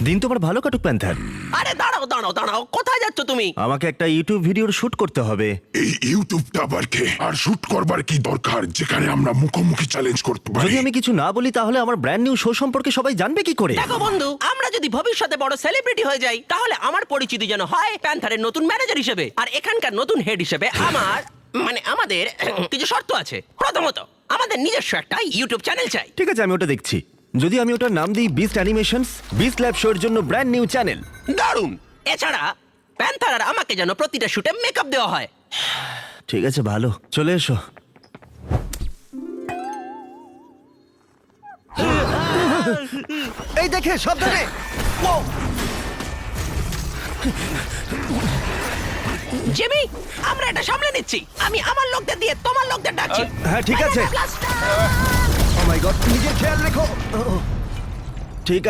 দিন তোমার ভালো কাটুক প্যান্থার। আরে দাঁড়াও দাঁড়াও দাঁড়াও, কোথায় যাচ্ছ তুমি? আমাকে একটা ইউটিউব ভিডিওর শুট করতে হবে। এই ইউটিউবটা আবার কে? আর শুট করবার কি দরকার যেখানে আমরা মুখোমুখি চ্যালেঞ্জ করতে পারি? যদি আমি কিছু না বলি তাহলে আমার ব্র্যান্ড নিউ শো সম্পর্কে সবাই জানবে কি করে? দেখো বন্ধু, আমরা যদি ভবিষ্যতে বড় সেলিব্রিটি হয়ে যাই তাহলে আমার পরিচিতি যেন হয় প্যান্থারের নতুন ম্যানেজার হিসেবে, আর এখানকার নতুন হেড হিসেবে আমাদের কিছু শর্ত আছে। প্রথমত, আমাদের নিজস্ব একটা ইউটিউব চ্যানেল চাই। ঠিক আছে, আমি ওটা দেখছি। যদি আমি ওটার নাম দিই বিস্ট অ্যানিমেশনস, বিস্ট ল্যাব শোর জন্য ব্র্যান্ড নিউ চ্যানেল। দারুণ। এছাড়া প্যান্থার আর আমাকে যেন প্রতিটা শুটে মেকআপ দেওয়া হয়। ঠিক আছে, ভালো, চলে এসো। এই দেখে সাবধানে। জিমি, আমরা এটা সামলে নিচ্ছি। আমি আমার লোকদের দিয়ে তোমার লোকদের ডাকছি। হ্যাঁ, ঠিক আছে। Blaster! ও মাই গড, নিজের খেয়াল রেখো। ঠিক